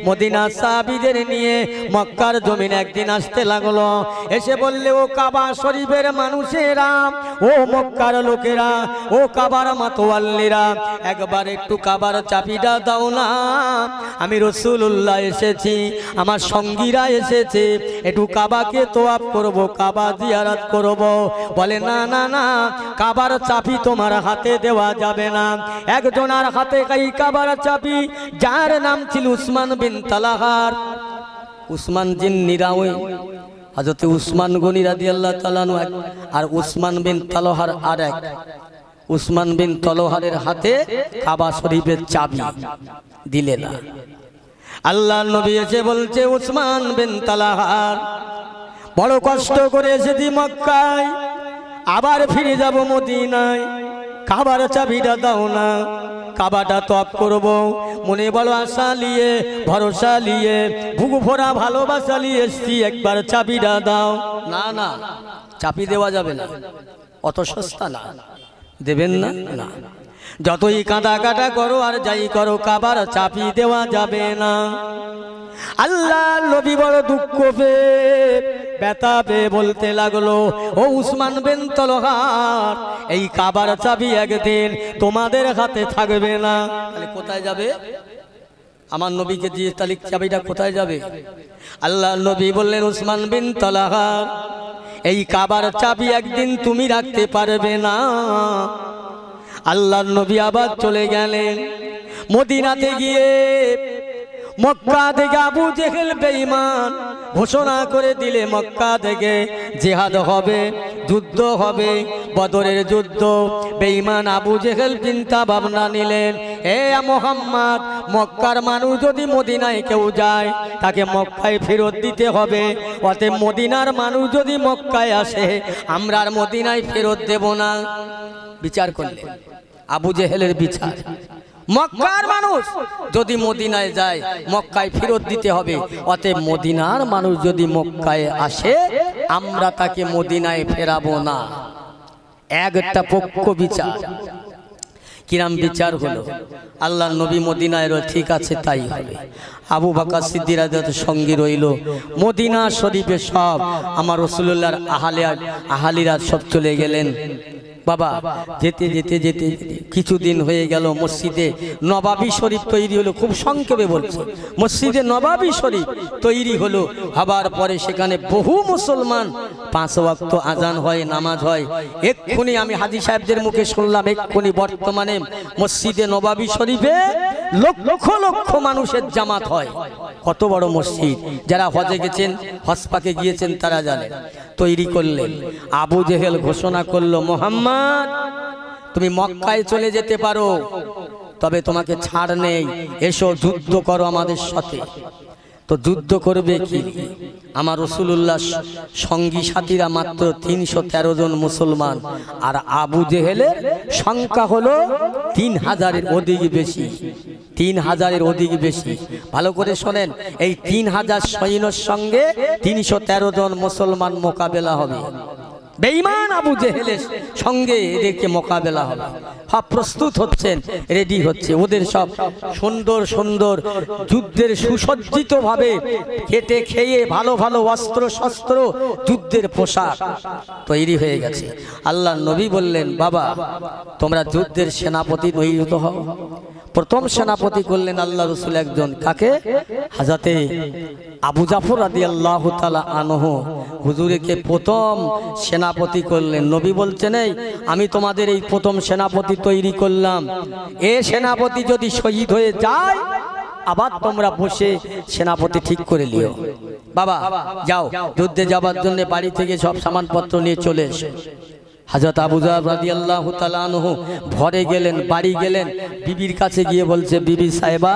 Medina সাহাবীদের নিয়ে মক্কার জমিন একদিন আসতে লাগলো। এসে বললে, ও কাবা শরীফের মানুষেরা, ও মক্কার লোকেরা, ও কাবার মাতোয়াল্লিরা, একবার একটু কাবার চাবিটা দাও না। আমি রাসূলুল্লাহ এসেছি, আমার সঙ্গীরা এসেছে, একটু কাবাকে তোয়াফ করব, কাবা জিয়ারত করব। বলে, না না না, কাবার চাবি তোমার হাতে দেওয়া যাবে না। একজনের হাতে এই কাবার চাবি, যার নাম ছিল উসমান বিন তালহার। উসমান জিন্নিরা ওই হযরত উসমান গনি রাদিয়াল্লাহু তাআলা আনহু, আর উসমান বিন তালহার আর এক। উসমান বিন তালহারের হাতে কাবা শরীফের চাবি দিলে না। আল্লাহর নবী এসে বলছে, উসমান বিন তালহার, বড় কষ্ট করে এসেছি মক্কায়, আবার ফিরে যাব মদিনায়, কাবার চাবিটা দাও না, কাবাটা তওয়াফ করব। মনে বড় আশা নিয়ে, ভরসা নিয়ে, বুক ভরা ভালোবাসা নিয়ে এসছি, একবার চাবিটা দাও। না না, চাবি দেওয়া যাবে না, অত সস্তা না, দেবেন না। না, যতই কাঁদা কাটা করো আর যাই করো, কাবার চাবি দেওয়া যাবে না। আল্লাহ নবী বড় দুঃখ পেয়ে, ব্যথা পেয়ে বলতে লাগলো, ও উসমান বিন তালহার, এই কাবার চাবি একদিন তোমাদের হাতে থাকবে না। তাহলে কোথায় যাবে? আমার নবীকে দিয়ে তাহলে চাবিটা কোথায় যাবে? আল্লাহ নবী বললেন, উসমান বিন তালহার, এই কাবার চাবি একদিন তুমি রাখতে পারবে না। আল্লাহর নবী আবার চলে গেলেন মদিনাতে। গিয়ে মক্কা থেকে আবু জেহেল বেঈমান ঘোষণা করে দিলে, মক্কা থেকে জিহাদ হবে, যুদ্ধ হবে, বদরের যুদ্ধ। বেঈমান আবু জেহেল চিন্তা ভাবনা নিলেন, এ মুহাম্মদ, মক্কার মানুষ যদি মদিনায় কেউ যায়, তাকে মক্কায় ফেরত দিতে হবে। অতএব মদিনার মানুষ যদি মক্কায় আসে, আমরা আর মদিনায় ফেরত দেব না। বিচার করলেন, আবু জেহেলের বিচার, মক্কার মানুষ যদি মদিনায় যায়, মক্কায় ফেরত দিতে হবে। অতএব মদিনার মানুষ যদি মক্কায় আসে, আমরা তাকে মদিনায় ফেরাবো না। একটা পক্ষ বিচার। কিরাম বিচার হলো? আল্লাহ নবী মদিনায় রইল, ঠিক আছে তাই হবে। আবু বকর সিদ্দিক রাদিয়াল্লাহু আনহু সঙ্গী রইল। মদিনা শরীফে সব আমার রাসূলুল্লাহর আহালিরা সব চলে গেলেন। বাবা, যেতে যেতে যেতে কিছুদিন হয়ে গেল, মসজিদে নবাবী শরীফ তৈরি হলো। খুব সংক্ষেপে বলছি, মসজিদে নবাবী শরীফ তৈরি হলো। হবার পরে সেখানে বহু মুসলমান, 5 ওয়াক্ত আজান হয়, নামাজ হয়। এক্ষুনি আমি হাজী সাহেবদের মুখে শুনলাম, এক্ষুনি বর্তমানে মসজিদে নবাবী শরীফে লক্ষ লক্ষ মানুষের জামাত হয়। কত বড় মসজিদ! যারা হজে গেছেন, হজ পাকে গিয়েছেন, তারা জানেন। তৈরি করলেন। আবু জেহেল ঘোষণা করলো, মুহাম্মদ, তুমি মক্কায় চলে যেতে পারো, তবে তোমাকে ছাড় নেই, এসো যুদ্ধ করো আমাদের সাথে। তো যুদ্ধ করবে কি? আমার রাসূলুল্লাহ সঙ্গী সাথীরা মাত্র 313 জন মুসলমান, আর আবু জেহেলের সংখ্যা হলো 3000-এর অধিক বেশি। 3000-এর অধিক বেশি। ভালো করে শোনেন, এই 3000 সৈন্যের সঙ্গে 313 জন মুসলমান মোকাবেলা হবে। বেঈমান আবু জেহেলের সঙ্গে এদেরকে মোকাবেলা হবে। সব প্রস্তুত হচ্ছেন, রেডি হচ্ছে। ওদের সব সুন্দর সুন্দর যুদ্ধের সুসজ্জিত ভাবে খেটে খেয়ে ভালো ভালো অস্ত্র শস্ত্র, যুদ্ধের পোশাক তৈরি হয়ে গেছে। আল্লাহ নবী বললেন, বাবা, তোমরা যুদ্ধের সেনাপতি নিয়োজিত হও। প্রথম সেনাপতি করলেন আল্লাহ রাসূল একজন, কাকে? হযরতে আবু জাফর রাদিয়াল্লাহু তাআলা আনহু হুজুরকে প্রথম সেনাপতি করলেন। নবী বলছেন, এই আমি তোমাদের এই প্রথম সেনাপতি তৈরি করলাম, এ সেনাপতি যদি শহীদ হয়ে যায়, আবার তোমরা বসে সেনাপতি ঠিক করে লিও। বাবা, যাও, যুদ্ধে যাবার জন্য বাড়ি থেকে সব সামানপত্র নিয়ে চলে এসো। হযরত আবু জাফর রাদিয়াল্লাহু তাআলা আনহু ঘরে গেলেন, বাড়ি গেলেন, বিবির কাছে গিয়ে বলছে, বিবি সাহেবা,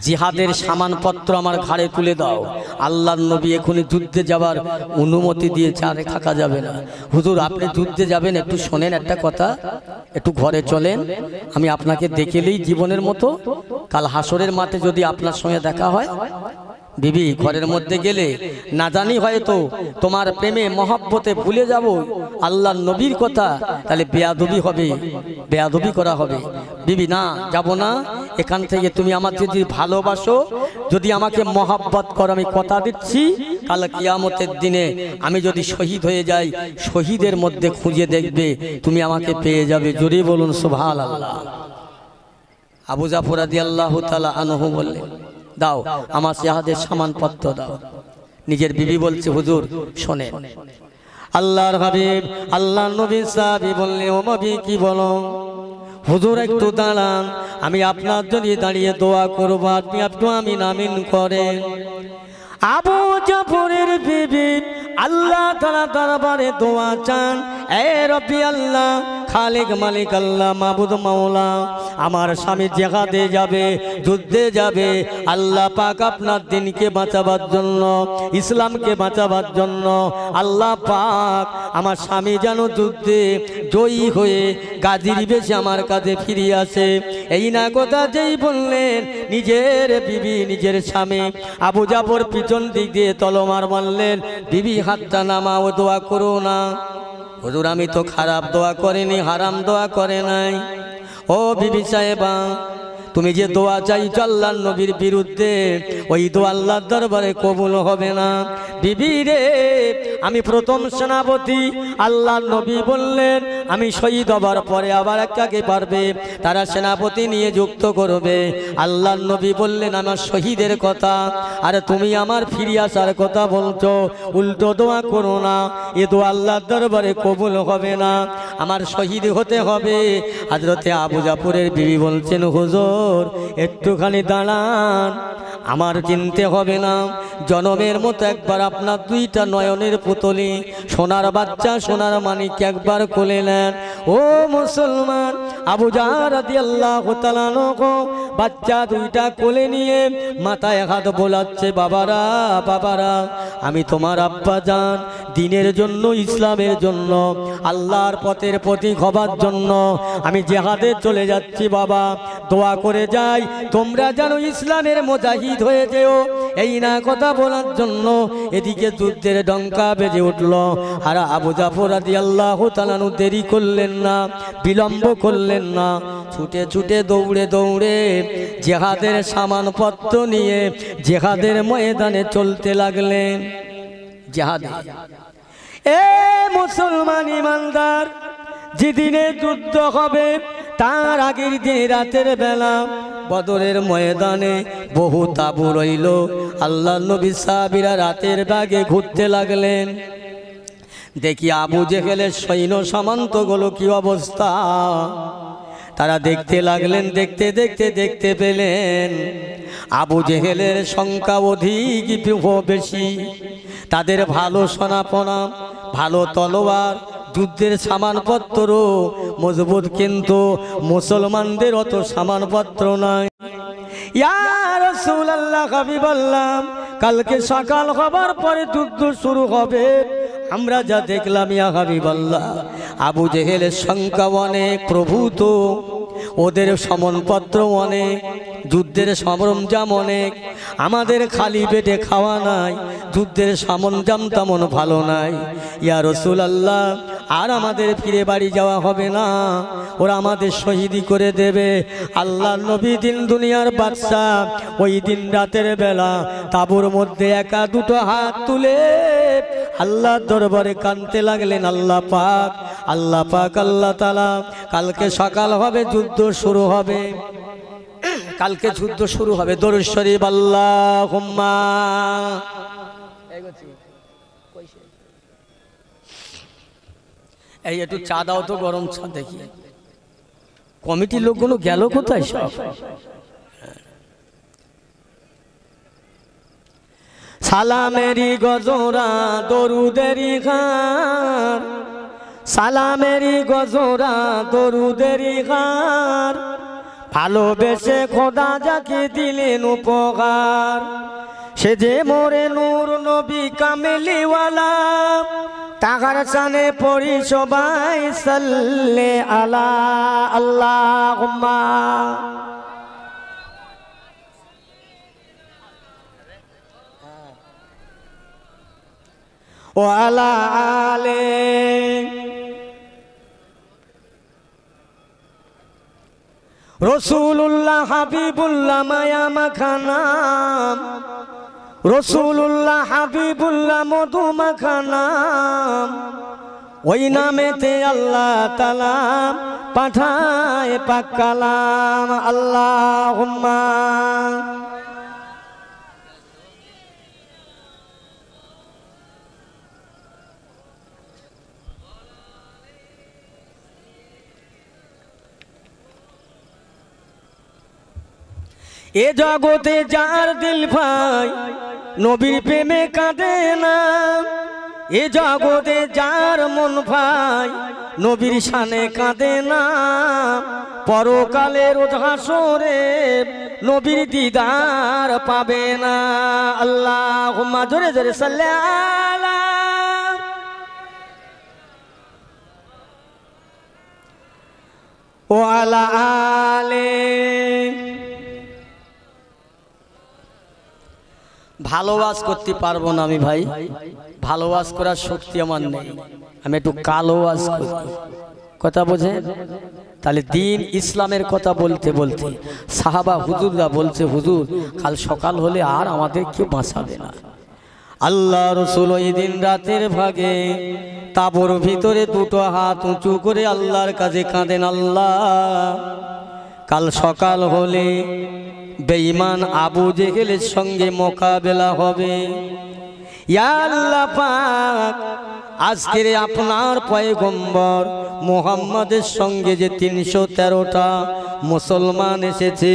জিহাদের সামানপত্র আমার ঘাড়ে তুলে দাও। আল্লাহর নবী এখনই যুদ্ধে যাবার অনুমতি দিয়েছে, আর থাকা যাবে না। হুজুর, আপনি যুদ্ধে যাবেন, একটু শোনেন একটা কথা, একটু ঘরে চলেন, আমি আপনাকে দেখেলেই জীবনের মতো, কাল হাসরের মাঠে যদি আপনার সঙ্গে দেখা হয়, বিবি ঘরের মধ্যে গেলে না জানি হয়তো তোমার প্রেমে মহব্বতে ভুলে যাব আল্লাহর নবীর কথা, তাহলে বেয়াদবি হবে, বেয়াদবি করা হবে। বিবি না, যাব না, এখান থেকে তুমি আমার যদি ভালোবাসো, যদি আমাকে মহব্বত করো, আমি কথা দিচ্ছি কাল কিয়ামতের দিনে আমি যদি শহীদ হয়ে যাই, শহীদের মধ্যে খুঁজে দেখবে তুমি আমাকে পেয়ে যাবে। জোরে বলুন সুবহানাল্লাহ। আবু জাফর রাদিয়াল্লাহু তাআলা আনহু বললেন, দাও আমার শাহাদের সামানপত্র দাও। নিজের বিবি বলছে, হুজুর শোনেন। আল্লাহর হাবিব আল্লাহর নবী সাহাবী বললেন, ও নবী কি বলো? হুজুর একটু দাঁড়ান, আমি আপনার জন্য দাঁড়িয়ে দোয়া করব, আপনি একটু আমিন আমিন করেন। আবু জাফরের বিবি আল্লাহ তাআলা দরবারে দোয়া চান, এ রব্বি আল্লাহ, খালিক মালিক আল্লাহ, মাবুদ মাওলা, আমার স্বামী জিহাদে যাবে, যুদ্ধে যাবে, আল্লাহ পাক আপনার দিনকে বাঁচাবার জন্য, ইসলামকে বাঁচাবার জন্য আল্লাহ পাক আমার স্বামী যেন যুদ্ধে জয়ী হয়ে গাজীর বেশে আমার কাছে ফিরে আসে। এই না কথা যেই বললেন, নিজের বিবি নিজের স্বামী আবু জাফর পিছন দিক দিয়ে তলোয়ার মারলেন। বিবি হাতটা নামাও, দোয়া করো না। হুজুর আমি তো খারাপ দোয়া করিনি, হারাম দোয়া করে নাই। ও বিবি সাহেবা, তুমি যে দোয়া চাইছো আল্লাহর নবীর বিরুদ্ধে, ওই দোয়া আল্লাহর দরবারে কবুল হবে না। বিবি রে, আমি প্রথম সেনাপতি, আল্লাহর নবী বললেন আমি শহীদ হবার পরে আবার একটাকে পারবে, তারা সেনাপতি নিয়ে যুক্ত করবে। আল্লাহর নবী বললেন আমার শহীদের কথা, আর তুমি আমার ফিরে আসার কথা বলছো, উল্টো দোয়া করো না, এ দোয়া আল্লাহর দরবারে কবুল হবে না, আমার শহীদ হতে হবে। হযরতে আবু জাফরের বিবি বলছেন, হুজুর একটুখানি দাঁড়ান, আমার চিনতে হবে না, জনমের মতো একবার আপনার দুইটা নয়নের পুতলি, সোনার বাচ্চা সোনার মানিক একবার কোলে নেন। ও মুসলমান, আবু জাহর রাদিয়াল্লাহু তাআলা আনহু বাচ্চা দুইটা কোলে নিয়ে মাথায় হাত বোলাচ্ছে, বাবারা বাবারা, আমি তোমার আব্বা জান, দ্বীনের জন্য, ইসলামের জন্য, আল্লাহর পথের প্রতীক হবার জন্য আমি জিহাদে চলে যাচ্ছি বাবা, দোয়া করে যাই তোমরা যেন ইসলামের মুজাহিদ হয়ে যেও। এই না কথা বলার জন্য এদিকে যুদ্ধের ডঙ্কা বেজে উঠল। আর আবু জাফর রাদিয়াল্লাহু তাআলা দেরি করলেন না, বিলম্ব করলেন না, ছুটে ছুটে দৌড়ে দৌড়ে জিহাদের সামানপত্র নিয়ে জিহাদের ময়দানে চলতে লাগলেন। জিহাদে এ মুসলমান ইমানদার, যেদিনে যুদ্ধ হবে তার আগের দিন রাতের বেলা বদরের ময়দানে বহু তাবু রইল। আল্লাহর নবী সাহাবীরা রাতের বাগে ঘুরতে লাগলেন। দেখি আবু জেহেলের সৈন্য সামন্তগুলো কি অবস্থা, তারা দেখতে লাগলেন। দেখতে দেখতে দেখতে পেলেন আবু জেহেলের সংখ্যা অধিক বেশি, তাদের ভালো সোনাপনা, ভালো তলোয়ার, যুদ্ধের সামানপত্র মজবুত, কিন্তু মুসলমানদের অত সামানপত্র নাই। ইয়া রাসূলুল্লাহ, হাবিবাল্লাহ, কালকে সকাল হবার পরে যুদ্ধ শুরু হবে। আমরা যা দেখলাম ইয়া হাবিবাল্লাহ, আবু জেহেলের সংখ্যা অনেক, প্রভূত, ওদের সমনপত্র অনেক, যুদ্ধের সরঞ্জাম অনেক, আমাদের খালি পেটে খাওয়া নাই, যুদ্ধের সরঞ্জাম তেমন ভালো নাই। ইয়া রাসূলুল্লাহ, আর আমাদের ফিরে বাড়ি যাওয়া হবে না, ওরা আমাদের শহীদি করে দেবে। আল্লাহর নবী দিন দুনিয়ার বাদশা, ওই দিন রাতের বেলা তাঁবুর মধ্যে একা দুটো হাত তুলে আল্লাহর দরবারে কাঁদতে লাগলেন। আল্লাহ পাক, আল্লাহ পাক, আল্লাহ তাআলা, কালকে সকাল হবে, যুদ্ধ শুরু হবে, কালকে যুদ্ধ শুরু হবে। দরুদ শরীফ আল্লাহুম্মা। এই একটু চা দাও তো, গরম চা। দেখি কমিটির লোকগুলো গেল কোথায় সব? সালামেরি গজরা দরুদেরি গান, সালামেরি গজরা দরুদেরি গান, ভালোবেসে খোদা যাকে দিলেন উপকার, সে যে মোরে নূর নবী কামেলিওয়ালা, তাহার সানে পড়ি সবাই সাল্লে আলা আল্লাহুম্মা। ওয়ালা আলে রসুল্লাহ হাবিবুল্লাহ মায়া মাখানাম রসুল্লাহ হাবিবুল্লাহ মধু মাখানাম ওই নামেতে আল্লাহ তাআলা পাঠায় পাক কালাম আল্লাহুম্মা এ জগতে যার দিল ভাই নবীর প্রেমে কাঁদে না এ জগতে যার মন ভাই নবীর শানে কাঁদে না পরকালে রোজ হাসরে নবীর দিদার পাবে না আল্লাহুম্মা জোরে জোরে সাল্লাল্লাহু ওয়ালা আলে ভালো ওয়াজ করতে পারবো না আমি ভাই ভালো ওয়াজ করার শক্তি আমার নেই আমি একটু কালো ওয়াজ করি কথা বোঝে তাহলে দিন ইসলামের কথা বলতে বলতে সাহাবা হুজুররা বলছে হুজুর কাল সকাল হলে আর আমাদের কেউ বাঁচাবে না আল্লাহ রসুল ওই দিন রাতের ভাগে তাবুর ভিতরে দুটো হাত উঁচু করে আল্লাহর কাছে কাঁদেন আল্লাহ কাল সকাল হলে বেঈমান আবু জেহেলের সঙ্গে মোকাবেলা হবে ইয়া আল্লাহ পাক আজকের আপনার পয়গম্বর মুহাম্মাদের সঙ্গে যে ৩১৩টা মুসলমান এসেছে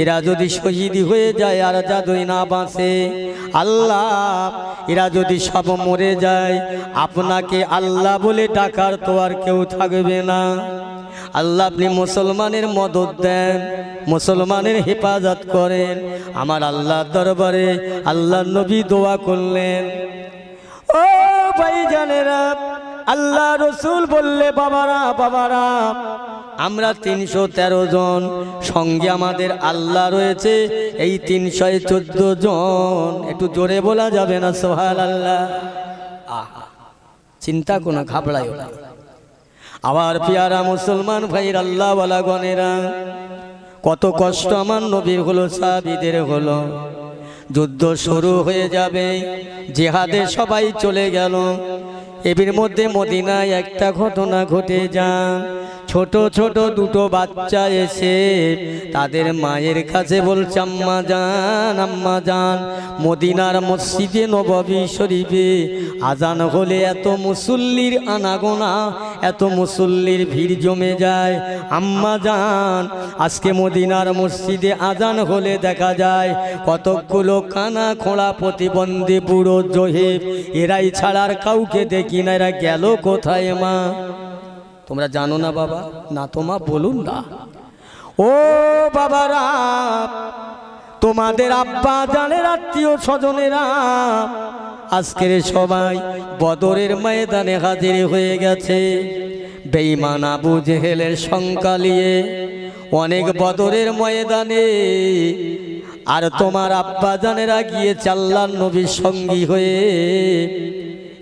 এরা যদি শহীদ হয়ে যায় আর যদি না বাঁচে আল্লাহ এরা যদি সব মরে যায় আপনাকে আল্লাহ বলে ডাকার তো আর কেউ থাকবে না আল্লাহ আপনি মুসলমানের মদদ দেন মুসলমানের হেফাজত করেন আমার আল্লাহর দরবারে আল্লাহর নবী দোয়া করলেন ও ভাইজানেরা আল্লাহ রসুল বললে বাবারা বাবারা আমরা ৩১৩ জন সঙ্গে আমাদের আল্লাহ রয়েছে এই ৩১৪ জন একটু জোরে বলা যাবে না সুবহানাল্লাহ চিন্তা কোনো ঘাবড়াইও না আবার পিয়ারা মুসলমান ভাইয়ের আল্লাহওয়ালা গণেরা কত কষ্ট আমার নবীর হলো সাহাবীদের হলো যুদ্ধ শুরু হয়ে যাবে জিহাদে সবাই চলে গেল এর মধ্যে মদিনায় একটা ঘটনা ঘটে যায় ছোট ছোট দুটো বাচ্চা এসে তাদের মায়ের কাছে বলছে আম্মা জান মদিনার মসজিদে নববী শরীফে আজান হলে এত মুসল্লির আনাগোনা এত মুসল্লির ভিড় জমে যায় আম্মা জান আজকে মদিনার মসজিদে আজান হলে দেখা যায় কতগুলো কানা খোঁড়া প্রতিবন্ধী বুড়ো জহির এরাই ছাড়ার কাউকে দেখি না এরা গেল কোথায় মা তোমরা জানো না বাবা না তোমা বলুন না ও বাবারা তোমাদের আব্বা জানের আত্মীয় স্বজনেরা আজকের সবাই বদরের ময়দানে হাজির হয়ে গেছে বেঈমান আবু জেহেলের সংখ্যা নিয়ে অনেক বদরের ময়দানে আর তোমার আব্বা জানেরা গিয়েছে আল্লাহর নবীর সঙ্গী হয়ে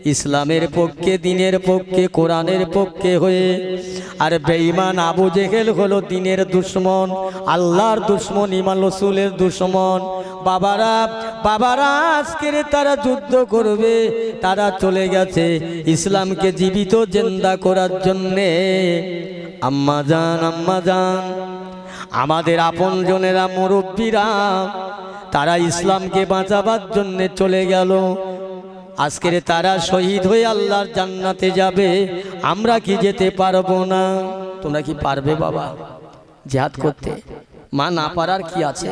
ইসলামের পক্ষে দিনের পক্ষে কোরআনের পক্ষে হয়ে আর বেঈমান আবু জেহেল হলো দিনের দুশমন আল্লাহর দুশমন ইমান রাসূলের দুশমন বাবারা বাবারা আজকের তারা যুদ্ধ করবে তারা চলে গেছে ইসলামকে জীবিত জিন্দা করার জন্যে আম্মা জান আমাদের আপনজনেরা মুরব্বীরা তারা ইসলামকে বাঁচাবার জন্যে চলে গেল আজকের তারা শহীদ হয়ে আল্লাহর জান্নাতে যাবে আমরা কি যেতে পারবো না তোমরা কি পারবে বাবা জিহাদ করতে মা না পারার কি আছে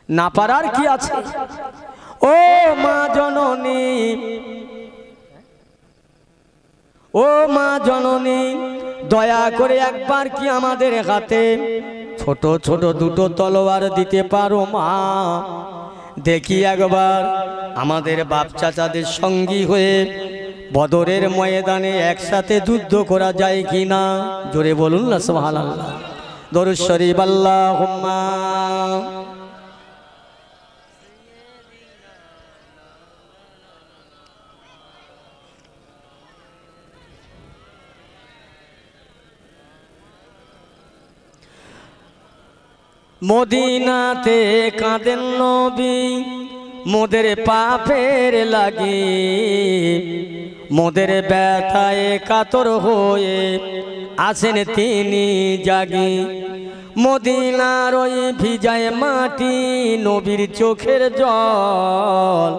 না পারার কি আছে ও মা জননী ও মা জননী দয়া করে একবার কি আমাদের হাতে ছোট ছোট দুটো তলোয়ার দিতে পারো মা দেখি একবার আমাদের বাপ চাচাদের সঙ্গী হয়ে বদরের ময়দানে একসাথে যুদ্ধ করা যায় কি না জোরে বলুন না সুবহানাল্লাহ দরুদ শরীফ আল্লাহুম্মা মদিনাতে কাঁদেন নবী মোদের পাপের লাগি, মোদের ব্যথায় কাতর হয়ে আছেন তিনি জাগি। মদিনার ওই ভিজায় মাটি নবীর চোখের জল,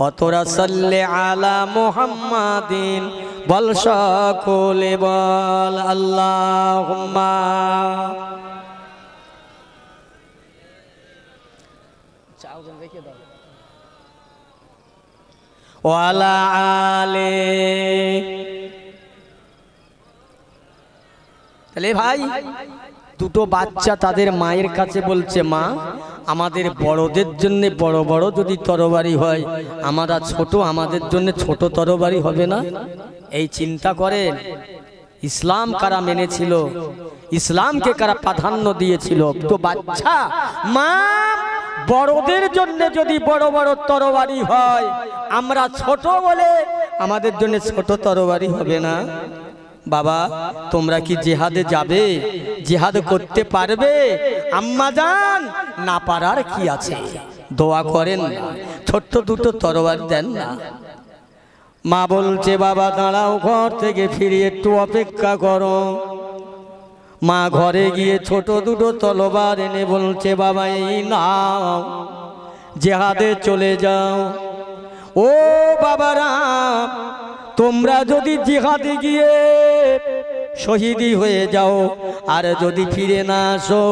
অতরা সাল্লে আলা মুহাম্মাদিন বল সকলে বল আল্লাহুম্মা। ওয়ালা আলে। তাহলে ভাই দুটো বাচ্চা তাদের মায়ের কাছে বলছে, মা আমাদের বড়দের জন্য বড় বড় যদি তরবারি হয়, আমরা ছোট, আমাদের জন্য ছোট তরবারি হবে না? এই চিন্তা করেন ইসলাম কারা মেনেছিল, ইসলামকে কারা প্রাধান্য দিয়েছিল। তো বাচ্চা মা বড়দের জন্য যদি বড় বড় তরবারি হয়, আমরা ছোট বলে আমাদের জন্য ছোট তরবারি হবে না? বাবা তোমরা কি জিহাদে যাবে? জিহাদ করতে পারবে? আম্মা জান না পারার কি আছে, দোয়া করেন না, ছোট্ট দুটো তরবারি দেন না। মা বলছে, বাবা দাঁড়াও, ঘর থেকে ফিরে একটু অপেক্ষা করো। মা ঘরে গিয়ে ছোট দুটো তলোয়ার এনে বলছে, বাবা এই নাও, জিহাদে চলে যাও। ও বাবারা, তোমরা যদি জিহাদে গিয়ে শহীদি হয়ে যাও আর যদি ফিরে না আসো,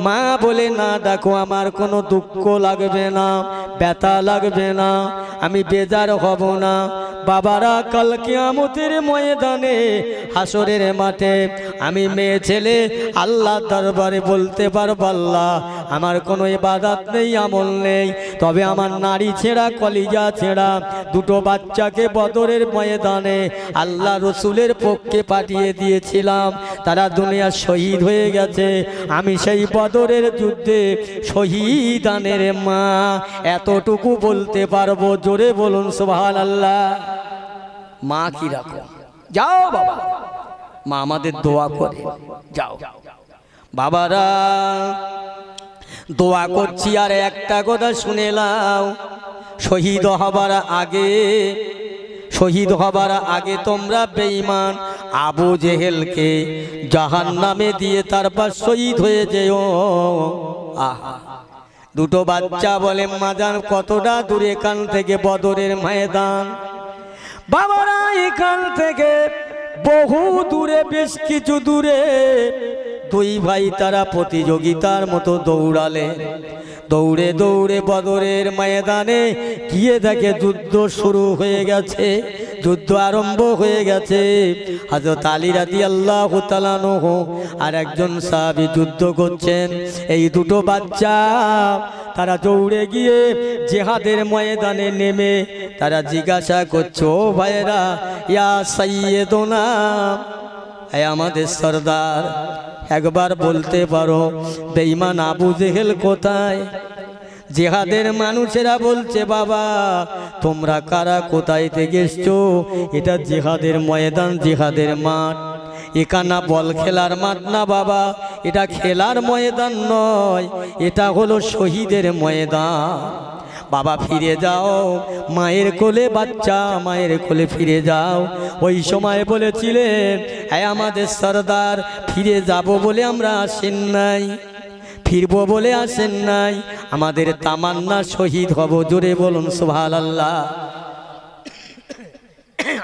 মা বলে না দেখো আমার কোনো দুঃখ লাগবে না, ব্যথা লাগবে না, আমি বেজার হব না। বাবারা কাল কিয়ামতের ময়দানে হাসরের মাঠে আমি মেয়ে ছেলে আল্লাহ দরবারে বলতে পারবো, আল্লাহ আমার কোনো ইবাদত নেই, আমল নেই, তবে আমার নারী ছেঁড়া কলিজা ছেঁড়া দুটো বাচ্চাকে বদরের ময়দানে আল্লাহ রসুলের পক্ষে পাঠিয়ে দিয়েছিলাম, তারা দুনিয়া শহীদ হয়ে গেছে। আমি সেই বদরের যুদ্ধে শহীদানের মা, এতটুকু বলতে পারবো, জোরে বলুন সুবহানাল্লাহ। মা কি রাখো, যাও বাবা, মা আমাদের দোয়া করে যাও। বাবারা দোয়া করছি, আর একটা কথা শুনে নাও, শহীদ হবার আগে, শহীদ হবার আগে তোমরা বেঈমান আবু জেহেলকে জাহান্নামে দিয়ে তারপর শহীদ হয়ে যেও। আহা, দুটো বাচ্চা বলে, মাজান কতটা দূরে এখান থেকে বদরের ময়দান? বাবারা এখান থেকে বহু দূরে, বেশ কিছু দূরে। দুই ভাই তারা প্রতিযোগিতার মতো দৌড়ালে, দৌড়ে দৌড়ে বদরের ময়দানে গিয়ে দেখে যুদ্ধ শুরু হয়ে গেছে, যুদ্ধ আরম্ভ হয়ে গেছে। হযরত আলী রাদিয়াল্লাহু তাআলা আনহু আর একজন সাহাবী যুদ্ধ করছেন। এই দুটো বাচ্চা তারা দৌড়ে গিয়ে জিহাদের ময়দানে নেমে তারা জিজ্ঞাসা করছে, ও ভাইরা, ইয়া সাইয়্যিদুনা, হে আমাদের সরদার, একবার বলতে পারো বেঈমান আবু জেহেল কোথায়? জিহাদের মানুষেরা বলছে, বাবা তোমরা কারা, কোথায় থেকে এসছো? এটা জিহাদের ময়দান, জিহাদের মাঠ, এখানা বল খেলার মাঠ না বাবা, এটা খেলার ময়দান নয়, এটা হলো শহীদের ময়দান। বাবা ফিরে যাও, মায়ের কোলে বাচ্চা, মায়ের কোলে ফিরে যাও। ওই সময় বলেছিলেন, হ্যাঁ আমাদের সরদার, ফিরে যাব বলে আমরা আসেন নাই, ফিরবো বলে আসেন নাই, আমাদের তামান্না শহীদ হব, জোরে বলুন সুবহানাল্লাহ।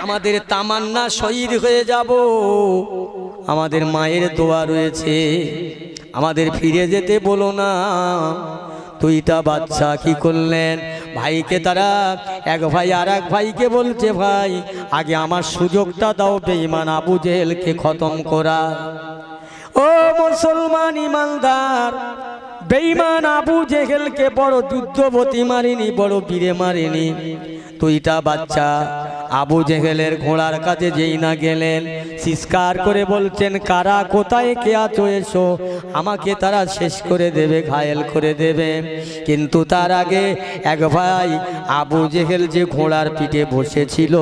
আমাদের তামান্না শহীদ হয়ে যাব, আমাদের মায়ের দোয়া রয়েছে, আমাদের ফিরে যেতে বলো না। দুইটা বাচ্চা কি করলেন, ভাইকে তারা, এক ভাই আর এক ভাইকে বলছে, ভাই আগে আমার সুযোগটা দাও বেঈমান আবু জেহেলকে খতম করা। ও মুসলমান ইমানদার, বেঈমান আবু জেহেলকে বড় যুদ্ধবতী মারিনি, বড় বীরে মারিনি। দুইটা বাচ্চা আবু জেহেলের ঘোড়ার কাছে যেই না গেলেন, চিৎকার করে বলছেন, কারা কোথায় কে আছো এসো, আমাকে তারা শেষ করে দেবে, ঘায়েল করে দেবে। কিন্তু তার আগে এক ভাই আবু জেহেল যে ঘোড়ার পিঠে বসেছিল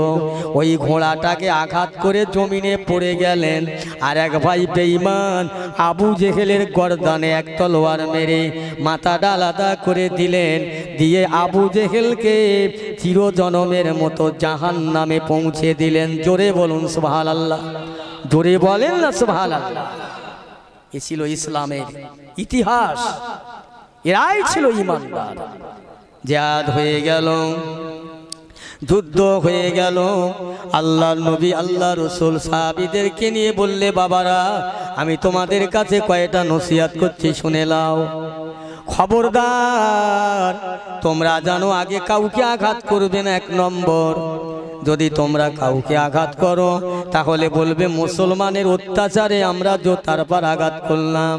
ওই ঘোড়াটাকে আঘাত করে জমিনে পড়ে গেলেন। আর এক ভাই বেঈমান আবু জেহেলের গর্দানে এক তলোয়ার মেরে মাথাটা আলাদা করে দিলেন, দিয়ে আবু জেহেলকে চিরজনমের মতো জাহান্নামে পৌঁছে দিলেন। জোরে বলুন সুবহানাল্লাহ, জোরে বলেন না সুবহানাল্লাহ। এ ছিল ইসলামের ইতিহাস, এরাই ছিল ঈমানদার। জিহাদ হয়ে গেল, যুদ্ধ হয়ে গেল। আল্লাহর নবী আল্লাহ রসুল সাহাবীদেরকে নিয়ে বললে, বাবারা আমি তোমাদের কাছে কয়টা নসিহত করছি, শুনে নাও। খবরদার তোমরা জানো আগে কাউকে আঘাত করবে না। এক নম্বর, যদি তোমরা কাউকে আঘাত করো তাহলে বলবে মুসলমানের অত্যাচারে আমরা তার পর আঘাত করলাম।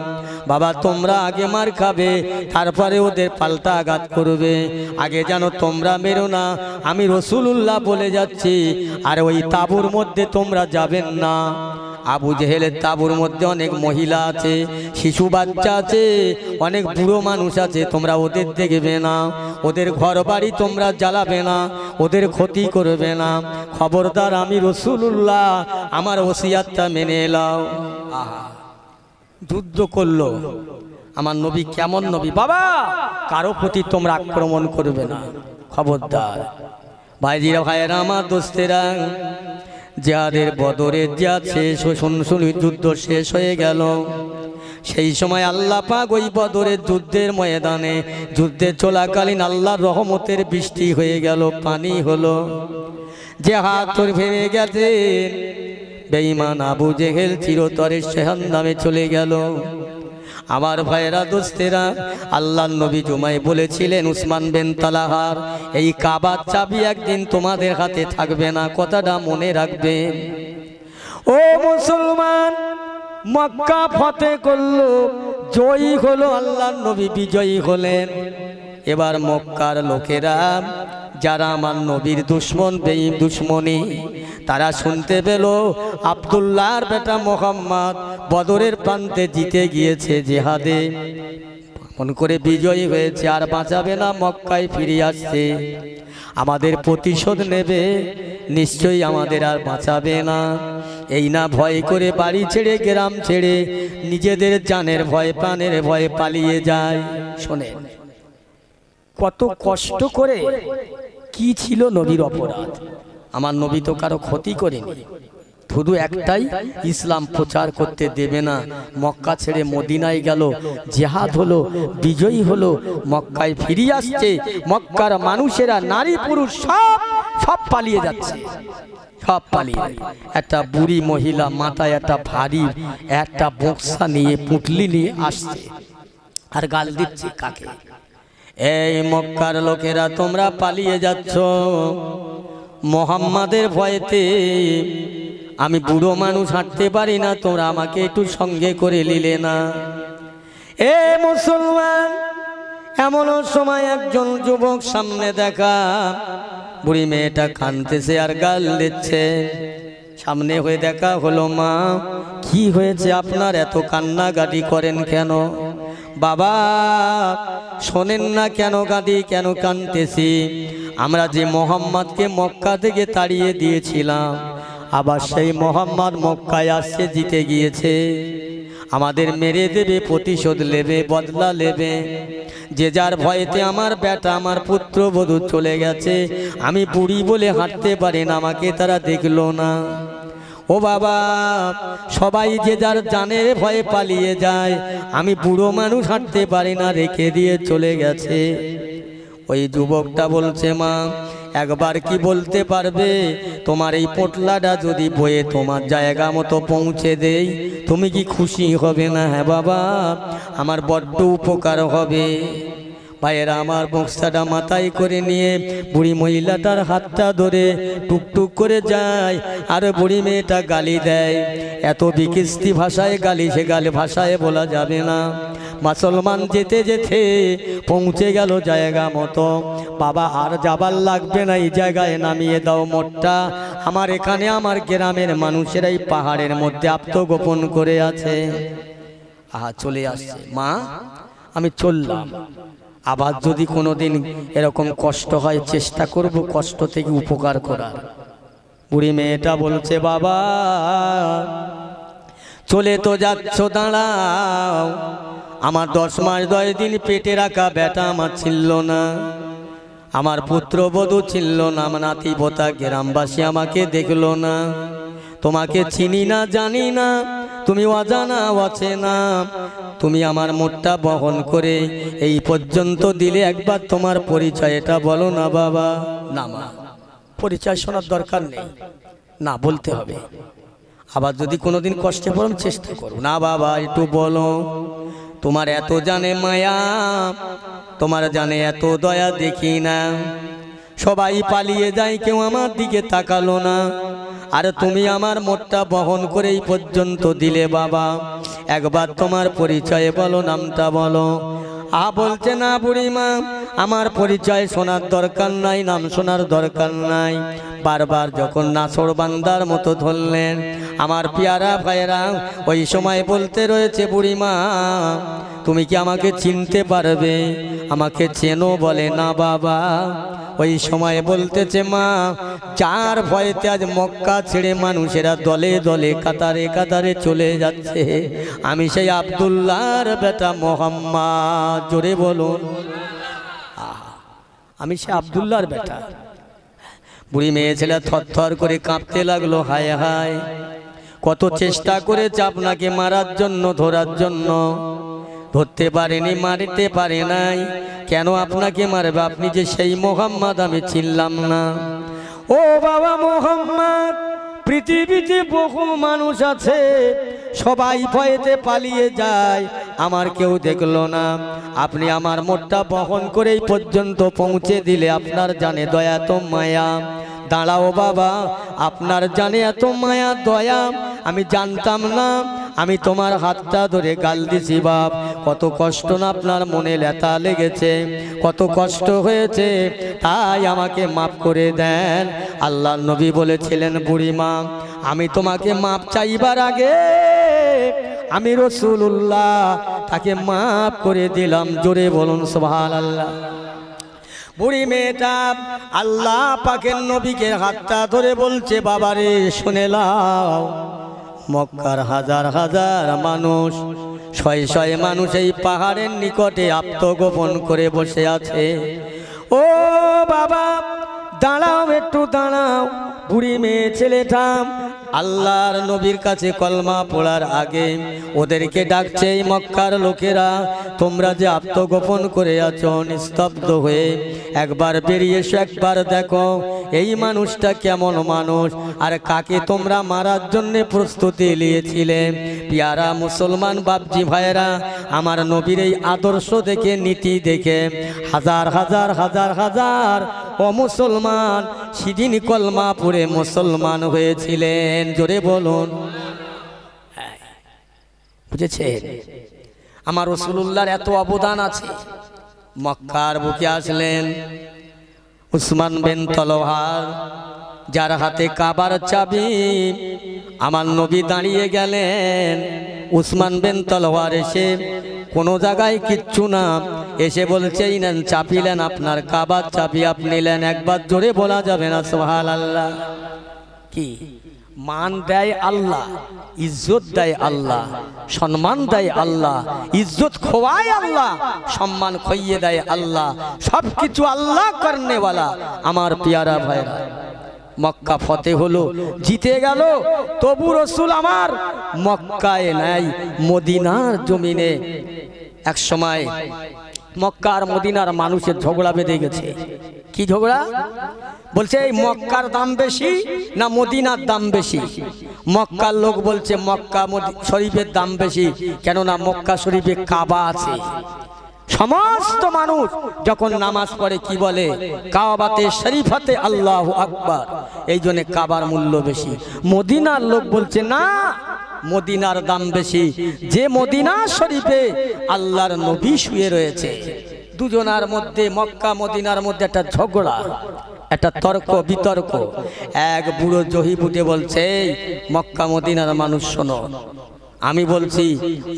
বাবা তোমরা আগে মার খাবে, তারপরে ওদের পাল্টা আঘাত করবে। আগে জানো তোমরা মেরো না, আমি রসুলুল্লাহ বলে যাচ্ছি। আর ওই তাঁবুর মধ্যে তোমরা যাবেন না। আবু জেহেলের তাঁবুর মধ্যে অনেক মহিলা আছে, শিশু বাচ্চা আছে, অনেক বুড়ো মানুষ আছে। তোমরা ওদের দেখবে না, ওদের ঘর বাড়ি তোমরা জ্বালাবে না, ওদের ক্ষতি করবে না। খবরদার আমি রসুলুল্লাহ, আমার ওসিয়াতটা মেনে নাও। আহা, যুদ্ধ করলো। আমার নবী কেমন নবী বাবা, কারো প্রতি তোমরা আক্রমণ করবে না, খবরদার। ভাইজিরা, ভাইয়েরা আমার, দোস্তেরা, জিহাদের বদরের জিহাদ শেষ, যুদ্ধ শেষ হয়ে গেল। সেই সময় আল্লাহ পাক ওই বদরের যুদ্ধের ময়দানে যুদ্ধে চলাকালীন আল্লাহর রহমতের বৃষ্টি হয়ে গেল, পানি হলো। জিহাদ তোর ভেঙে গেছে, বেঈমান আবু জেহেল চিরতরে জাহান্নামে চলে গেল। আমার ভাইয়েরা, দোস্তেরা, আল্লাহর নবী জুমায় বলেছিলেন, উসমান বিন তালহার এই কাবার চাবি একদিন তোমাদের হাতে থাকবে না, কথাটা মনে রাখবেন। ও মুসলমান, মক্কা ফতেহ করলো, জয়ী হলো, আল্লাহর নবী বিজয়ী হলেন। এবার মক্কার লোকেরা যারা আমার নবীর দুশ্মন, দুশ্মনী, তারা শুনতে পেল আব্দুল্লাহর বেটা মোহাম্মদ বদরের প্রান্তে জিতে গিয়েছে, জিহাদে মন করে বিজয়ী হয়েছে, আর বাঁচাবে না, মক্কায় ফিরে আসছে, আমাদের প্রতিশোধ নেবে, নিশ্চয়ই আমাদের আর বাঁচাবে না। এই না ভয় করে বাড়ি ছেড়ে, গ্রাম ছেড়ে, নিজেদের জানের ভয়, প্রাণের ভয়ে পালিয়ে যায়। শোনেন কত কষ্ট করে, কি ছিল নবীর অপরাধ। আমার নবী তো কারো ক্ষতি করেনি, শুধু একটাই, ইসলাম প্রচার করতে দেবে না। মক্কা ছেড়ে মদিনায় গেল, জিহাদ হলো, বিজয়ী হলো, মক্কায় ফিরে আসছে। মক্কার মানুষেরা, নারী পুরুষ সব পালিয়ে যাচ্ছে, সব পালিয়ে। একটা বুড়ি মহিলা মাথায় একটা ভারী একটা বক্সা নিয়ে, পুটলি নিয়ে আসছে, আর গাল দিচ্ছে কাকে? এই মক্কার লোকেরা, তোমরা পালিয়ে যাচ্ছ মোহাম্মদের ভয়েতে। আমি বুড়ো মানুষ, হাঁটতে পারি না, তোমরা আমাকে একটু সঙ্গে করে নিলে না। এ মুসলমান, এমন সময় একজন যুবক সামনে দেখা, বুড়ি মেয়েটা কাঁদতেছে আর গাল দিচ্ছে। সামনে হয়ে দেখা হলো, মা কি হয়েছে আপনার, এত কান্নাকাটি করেন কেন? বাবা শোনেন না কেন কাঁদি, কেন কাঁদতেছি? আমরা যে মোহাম্মদকে মক্কা থেকে তাড়িয়ে দিয়েছিলাম, আবার সেই মোহাম্মদ মক্কায় আসছে, জিতে গিয়েছে, আমাদের মেরে দেবে, প্রতিশোধ নেবে, বদলা নেবে। যে যার ভয়েতে আমার বেটা, আমার পুত্রবধূ চলে গেছে। আমি বুড়ি বলে হাঁটতে পারি না, আমাকে তারা দেখলো না। ও বাবা, সবাই যে যার জানের ভয়ে পালিয়ে যায়, আমি বুড়ো মানুষ হাঁটতে পারি না, রেখে দিয়ে চলে গেছে। ওই যুবকটা বলছে, মা একবার কি বলতে পারবে, তোমার এই পোটলাটা যদি বয়ে তোমার জায়গা মতো পৌঁছে দেই, তুমি কি খুশি হবে না? হ্যাঁ বাবা, আমার বড্ড উপকার হবে। ভাইয়েরা আমার, বক্সাটা মাথায় করে নিয়ে বুড়ি মহিলাটার হাতটা ধরে টুকটুক করে যায়, আর বুড়ি মেয়েটা গালি দেয়। এত বিকৃষ্টি ভাষায় গালি, সে গালি ভাষায় বলা যাবে না। মুসলমান যেতে যেতে পৌঁছে গেল জায়গা মতো। বাবা আর যাবার লাগবে না, এই জায়গায় নামিয়ে দাও মোটটা। আমার এখানে আমার গ্রামের মানুষেরাই পাহাড়ের মধ্যে আত্মগোপন করে আছে। আহা চলে আসছে, মা আমি চললাম, আবার যদি কোনোদিন এরকম কষ্ট হয় চেষ্টা করব কষ্ট থেকে উপকার করার। বুড়ি মেয়েটা বলছে, বাবা চলে তো যাচ্ছ, দাঁড়াও, আমার 10 মাস 10 দিন পেটে রাখা বেটা আমার ছিল না, আমার পুত্রবধূ ছিল না, আমার নাতি পোতা গ্রামবাসী আমাকে দেখলো না, তোমাকে চিনি না জানি না, তুমি অজানা অচেনা, তুমি আমার মোটটা বহন করে এই পর্যন্ত দিলে, একবার তোমার পরিচয়টা বলো না বাবা। না মা, পরিচয় শোনার দরকার নেই, না বলতে হবে। আবার যদি কোনোদিন কষ্টে পড়ো চেষ্টা করো, না বাবা একটু বলো, তোমার এত জানে মায়া, তোমার জানে এত দয়া দেখি না, সবাই পালিয়ে যায় কেউ আমার দিকে তাকালো না, আর তুমি আমার মোটটা বহন করে এই পর্যন্ত দিলে বাবা, একবার তোমার পরিচয় বলো, নামটা বলো। বলছে না বুড়িমা, আমার পরিচয় শোনার দরকার নাই, নাম শোনার দরকার নাই। বারবার যখন নাছর বান্দার মতো ধরলেন আমার পিয়ারা ভাইরা, ওই সময় বলতে রয়েছে, বুড়িমা তুমি কি আমাকে চিনতে পারবে, আমাকে চেনো? বলে না বাবা। ওই সময় বলতেছে, মা যার ভয়েতে আজ মক্কা ছেড়ে মানুষেরা দলে দলে কাতারে কাতারে চলে যাচ্ছে, আমি সেই আব্দুল্লাহর বেটা মোহাম্মদ। জোরে বলুন, আমি সেই আব্দুল্লাহর বেটা। বুড়ি মেয়ে ছেলে থরথর করে কাঁপতে লাগলো, হায় হায় কত চেষ্টা করেছে আপনাকে মারার জন্য, ধরার জন্য, ধরতে পারেনি, মারতে পারে নাই, কেন আপনাকে মারবে? আপনি যে সেই মোহাম্মদ, আমি চিনলাম না। ও বাবা মোহাম্মদ, পৃথিবীতে বহু মানুষ আছে, সবাই ভয়েতে পালিয়ে যায়, আমার কেউ দেখলো না, আপনি আমার মোটটা বহন করে এই পর্যন্ত পৌঁছে দিলে, আপনার জানে দয়া তো মায়া। দাঁড়াও বাবা, আপনার জানে এত মায়া দয়া আমি জানতাম না, আমি তোমার হাতটা ধরে গাল দিছি বাপ, কত কষ্ট না আপনার মনে লেতা লেগেছে, কত কষ্ট হয়েছে, তাই আমাকে মাফ করে দেন। আল্লাহর নবী বলেছিলেন, বুড়িমা আমি তোমাকে মাফ চাইবার আগে আমি রাসূলুল্লাহ তাকে মাফ করে দিলাম। জোরে বলুন সুবহানাল্লাহ। বুড়ি মেয়েটা আল্লাহ পাকের নবীকে হাতটা ধরে বলছে, বাবারে শুনে নাও, মক্কার হাজার হাজার মানুষ, শয়ে শয়ে মানুষ এই পাহাড়ের নিকটে আত্মগোপন করে বসে আছে। ও বাবা দাঁড়াও, একটু দাঁড়াও। বুড়ি মেয়ে ছেলেটা আল্লাহর নবীর কাছে কলমা পড়ার আগে ওদেরকে ডাকছে, এই মক্কার লোকেরা, তোমরা যে আত্মগোপন করে আছো নিস্তব্ধ হয়ে, একবার বেরিয়ে এসো, একবার দেখো এই মানুষটা কেমন মানুষ, আর কাকে তোমরা মারার জন্য প্রস্তুতি নিয়েছিলে। পিয়ারা মুসলমান বাপজি ভাইয়েরা, আমার নবীর এই আদর্শ দেখে, নীতি দেখে হাজার হাজার হাজার হাজার ও মুসলমান সেদিন কলমা পড়ে মুসলমান হয়েছিলেন। জোরে বলুন, বুঝেছে? আমার রাসূলুল্লাহর এত অবদান আছে। মক্কার বুকে আসলেন উসমান বিন তলহার, যার হাতে কাবার চাবি। আমার নবী দাঁড়িয়ে গেলেন, উসমান বিন তলহার এসে কোনো জায়গায় কিচ্ছু না, এসে বলছে, এই নেন চাপিলেন আপনার কাবার চাবি, আপনি নিলেন। একবার জোরে বলা যাবে না সুবহানাল্লাহ? কি মান দেয় আল্লাহ, ইজ্জত দেয় আল্লাহ, সম্মান দেয় আল্লাহ, ইজ্জত খোয়ায় আল্লাহ, সম্মান খইয়ে দেয় আল্লাহ, সবকিছু আল্লাহ করনেওয়ালা। আমার পিয়ারা ভাইরা, মক্কা ফতে হলো, জিতে গেল, তবু রসুল আমার মক্কায় নাই, মদিনার জমিনে। এক সময় মক্কা আর মদিনার মানুষের ঝগড়া বেঁধে গেছে। কি ঝগড়া? বলছে এই মক্কার দাম বেশি না মদিনার দাম বেশি? মক্কার লোক বলছে মক্কা শরীফের দাম বেশি, কেননা মক্কা শরীফে কাবা আছে। সমস্ত মানুষ যখন নামাজ পড়ে কি বলে? কাবাতে শরীফাতে আল্লাহু আকবার। এই জন্য কাবার মূল্য বেশি। মদিনার লোক বলছে না, মদিনার দাম বেশি। যে মদিনা শরীফে আল্লাহর নবী শুয়ে রয়েছে, দুজনার মধ্যে, মক্কা মদিনার মধ্যে একটা ঝগড়া, একটা তর্ক বিতর্ক। এক বুড়ো জহিব উঠে বলছে, মক্কা মদিনার মানুষ শোনো, আমি বলছি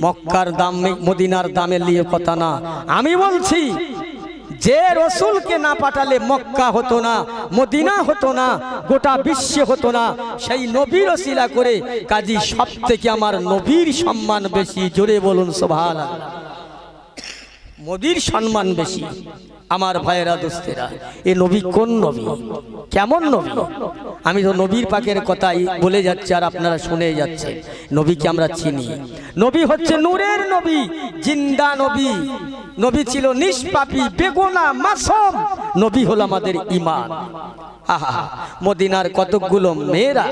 মক্কার দাম মদিনার দামের লিয়ে কথা না, আমি বলছি যে রসুলকে না পাঠালে মক্কা হতো না, মদিনা হতো না, গোটা বিশ্বে হতো না। সেই নবীর ওসিলা করে কাজী সব থেকে আমার নবীর সম্মান বেশি। জোরে বলুন সুবহানাল্লাহ। নবীর সম্মান বেশি। আমার ভাইয়েরা দোস্তেরা, এ নবী কোন নবী, কেমন নবী? আমি তো নবীর পাকের কথাই বলে যাচ্ছি আর আপনারা শুনে যাচ্ছেন। নবীকে আমরা চিনি। নবী হচ্ছে নূরের নবী, জিন্দা নবী। নবী ছিল নিষ্পাপী, বেগুনাহ, মাসুম। নবী হলো আমাদের ঈমান। আহা, মদিনার কতকগুলো মেয়েরা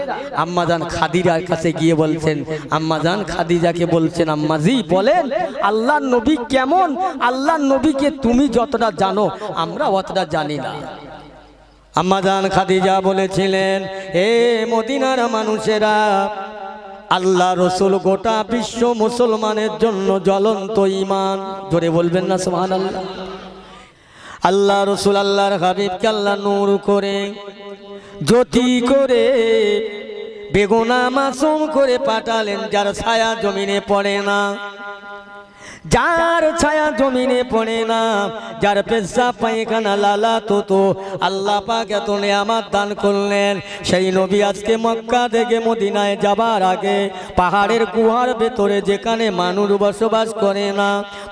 আম্মাজান খাদিজার কাছে গিয়ে বলছেন, আম্মাজান খাদিজাকে বলছেন, আম্মাজি বলেন আল্লাহর নবী কেমন? আল্লাহর নবীকে তুমি যতটা জানো আমরা অতটা জানি না। আম্মাজান খাদিজা বলেছিলেন, এ মদিনার মানুষেরা, আল্লাহ রসুল গোটা বিশ্ব মুসলমানের জন্য জ্বলন্ত ঈমান। জোরে বলবেন না সুবহানাল্লাহ। আল্লাহ রসুল আল্লাহর হাবিবকে আল্লাহ নূর করে, জ্যোতি করে, বেগুনা মাসুম করে পাঠালেন, যার ছায়া জমিনে পড়ে না, যার ছায়া জমিনে পড়ে না, যার পেশাব পায়খানা লালা তো আল্লাহ পাক এত নেয়ামত দান করলেন। সেই নবী আজকে মক্কা থেকে মদিনায় যাবার আগে পাহাড়ের গুহার ভেতরে, যেখানে মানুষ বসবাস করে না,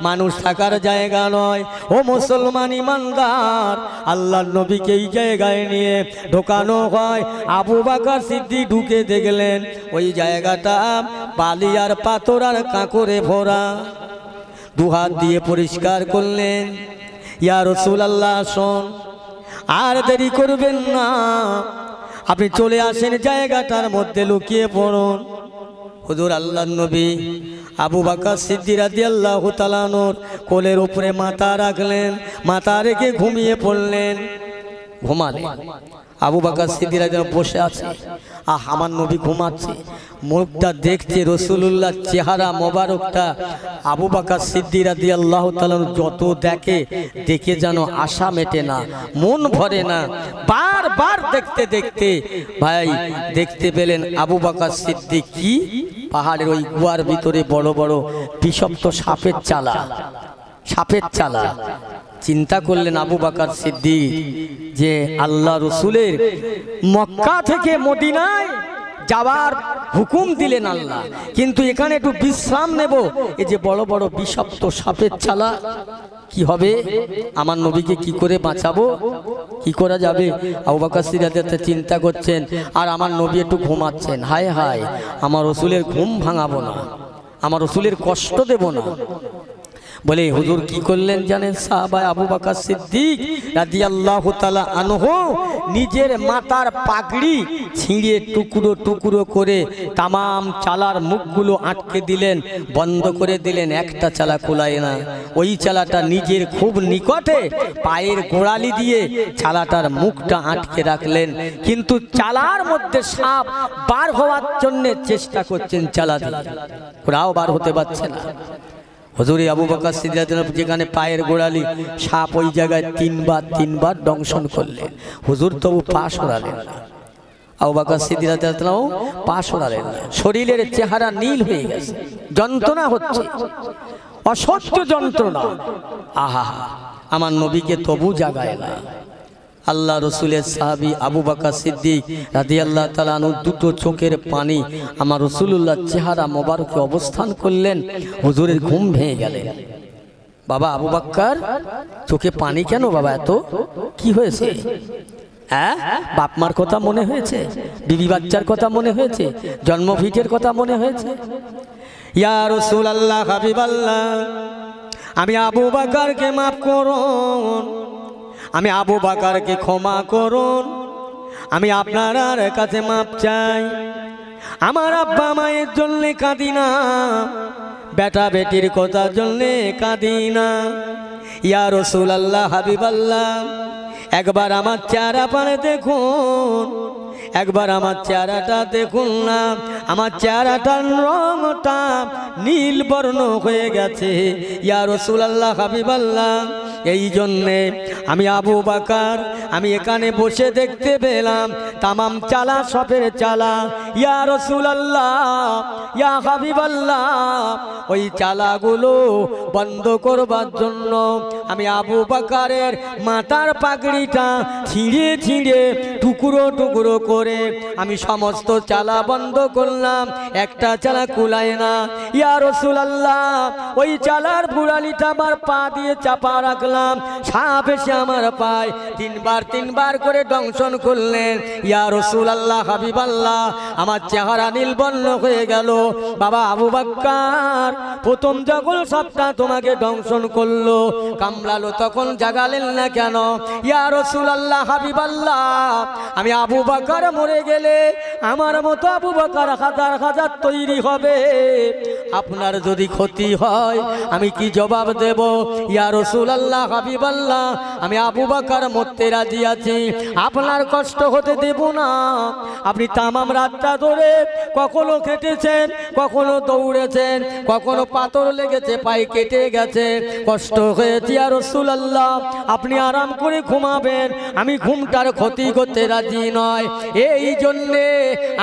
মানুষ থাকার জায়গা নয়, ও মুসলমান ইমানদার, আল্লাহর নবীকে এই জায়গায় নিয়ে ঢোকানো হয়। আবু বকর সিদ্দিক ঢুকে দেখলেন ওই জায়গাটা বালি আর পাথর আর কাঁকরে ভরা। দুহাত দিয়ে পরিষ্কার করলেন, ইয়া রাসূলুল্লাহ শোন, আর দেরি করবেন না, আপনি চলে আসেন জায়গাটার মধ্যে লুকিয়ে পড়ুন। হুজুর আল্লাহর নবী আবু বকর সিদ্দিক রাদিয়াল্লাহু তাআলা আনহুর কোলের উপরে মাথা রাখলেন, মাথা রেখে ঘুমিয়ে পড়লেন। ঘুমালেন। আবু বকর সিদ্দিক রাদিয়াল্লাহু বসে আছে, আমার নবী ঘুমাচ্ছে, মুখটা দেখছে রাসূলুল্লাহ, চেহারা মোবারকটা আবু বকর সিদ্দিক রাদিয়াল্লাহু তাআলা যত দেখে দেখে যেন আশা মেটে না, মন ভরে না। বারবার দেখতে দেখতে ভাই দেখতে পেলেন আবু বকর সিদ্দিক কি পাহাড়ের ওই গুহার ভিতরে বড় বড় বিষাক্ত সাপের চালা, সাপের চালা। চিন্তা করলেন আবু বকর সিদ্দিক যে আল্লাহ রসুলের মক্কা থেকে মদিনায় যাওয়ার হুকুম দিলেন আল্লাহ, কিন্তু এখানে একটু বিশ্রাম নেব, এই যে বড় বড় বিষাক্ত সাপের চালা, কি হবে? আমার নবীকে কি করে বাঁচাবো, কি করা যাবে? আবু বকর সিদ্দিক চিন্তা করছেন, আর আমার নবী একটু ঘুমাচ্ছেন। হায় হায়, আমার রসুলের ঘুম ভাঙাবো না, আমার রসুলের কষ্ট দেব না বলে হুজুর কি করলেন জানেন? সাহাবা আবু বকর সিদ্দিক রাদিয়াল্লাহু তাআলা আনহু নিজের মাথার পাগড়ি ছিঁড়ে টুকরো টুকরো করে তামাম চালার মুখগুলো আটকে দিলেন, বন্ধ করে দিলেন, একটা চালা খোলায় না। ওই চালাটা নিজের খুব নিকটে পায়ের গোড়ালি দিয়ে চালাটার মুখটা আটকে রাখলেন, কিন্তু চালার মধ্যে সাপ বার হওয়ার জন্য চেষ্টা করছেন, চালা দিয়ে ওরাও বার হতে পারছে না। হুজুর আবু বকর সিদ্দিক যেখানে পায়ের গোড়ালি সাপ, ওই জায়গায় তিনবার দংশন করলেন। হুজুর তবু পা সরালেন না, আবু বকর সিদ্দিক পা সরালেন না। শরীরের চেহারা নীল হয়ে গেছে, যন্ত্রণা হচ্ছে, অসহ্য যন্ত্রণা। আহা, আমার নবীকে তবু জাগায় না। আল্লাহ রসুলের সাহাবী আবু বকর সিদ্দিক রাদিয়াল্লাহু তাআলা আনহু দুটো চোখের পানি আমার রাসূলুল্লাহর চেহারা মোবারকে অবস্থান করলেন। হুজুরের ঘুম ভেঙে গেলেন। বাবা আবু বকর, চোখে পানি কেন বাবা? এত কি হয়েছে? হ্যাঁ, বাপ মার কথা মনে হয়েছে, বিবি বাচ্চার কথা মনে হয়েছে, জন্মভিটের কথা মনে হয়েছে? ইয়া রাসূলুল্লাহ, হাবিবাল্লাহ, আমি আবু বকরকে মাফ করুন, আমি আবু বকরকে ক্ষমা করুন, আমি আপনার কাছে মাপ চাই। আমার আব্বা মায়ের জন্য কাঁদি না, বেটা বেটির কথার জন্য কাঁদি না। ইয়া রাসূলুল্লাহ, হাবিবাল্লাহ, একবার আমার চেহারা পানে দেখুন, একবার আমার চেহারাটা দেখুন না, আমার চেহারাটার রংটা নীল বর্ণ হয়ে গেছে। ইয়া রাসূলুল্লাহ হাবিবাল্লাহ, এই জন্যে আমি আবু বকর আমি এখানে বসে দেখতে পেলাম তামাম চালা সবের চালা। ইয়া রাসূলুল্লাহ ইয়া হাবিবাল্লাহ, ওই চালাগুলো বন্ধ করবার জন্য আমি আবু বকরের মাথার পাগড়িটা ছিঁড়ে ছিঁড়ে টুকরো টুকরো করে আমি সমস্ত চালা বন্ধ করলাম, একটা চালা কুলায় না। ইয়া রাসূলুল্লাহ, ওই চালার বুড়ালিটা আমার পা দিয়ে চাপা রাখলাম, সাপ এসে আমার পায় তিনবার করে দংশন করলেন। ইয়া রাসূলুল্লাহ হাবিবাল্লাহ, আমার চেহারা নীলবর্ণ হয়ে গেল। বাবা আবু বকর, প্রথম যখন সাপটা তোমাকে দংশন করলো কামড়ালো তখন জাগালেন না কেন? ইয়া রাসূলুল্লাহ হাবিবাল্লাহ, আমি আবু বকর মরে গেলে আমার মতো আবু বকর হাজার হাজার তৈরি হবে, আপনার যদি ক্ষতি হয় আমি কি জবাব দেব? ইয়া রাসূলুল্লাহ হাবিবাল্লাহ, আমি আবু বকর মরতে রাজি আছি, আপনার কষ্ট হতে দেব না। আপনি তামাম রাতটা ধরে কখনো খেটেছেন, কখনো দৌড়েছেন, কখনো পাথর লেগেছে, পায়ে কেটে গেছে, কষ্ট হয়েছে। ইয়া রাসূলুল্লাহ, আপনি আরাম করে ঘুমাবেন, আমি ঘুমটার ক্ষতি করতে রাজি নয়। এই জন্যে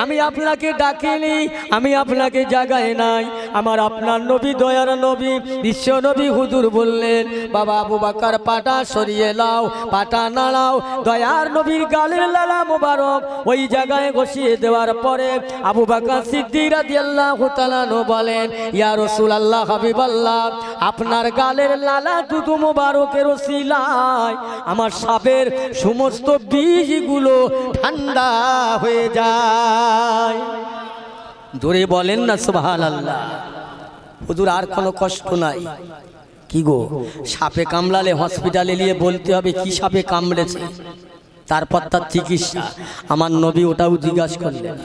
আমি আপনাকে ডাকিনি, আমি আপনাকে জাগাই নাই। আমার আপনার নবী, দয়ার নবী, বিশ্ব নবী হুজুর বললেন, বাবা আবু বকর পাটা সরিয়ে লাও, পাটা নাড়াও। দয়ার নবীর গালের লালা মোবারক ওই জায়গায় ঘষিয়ে দেওয়ার পরে আবু বকর সিদ্দিক রাদিয়াল্লাহু তাআলা বলেন, ইয়া রাসূলুল্লাহ হাবিবাল্লাহ, আপনার গালের লালা দুধু মোবারকের ওসিলায় আমার সাপের সমস্ত বীজগুলো ঠান্ডা হয়ে যায়। জোরে বলেন না সুবহানাল্লাহ। হুজুর আর কোনো কষ্ট নাই। কি গো, সাপে কামড়ালে হসপিটালে নিয়ে বলতে হবে কি সাপে কামড়েছে, তারপর তার চিকিৎসা। আমার নবী ওটাও জিজ্ঞাসা করলেন।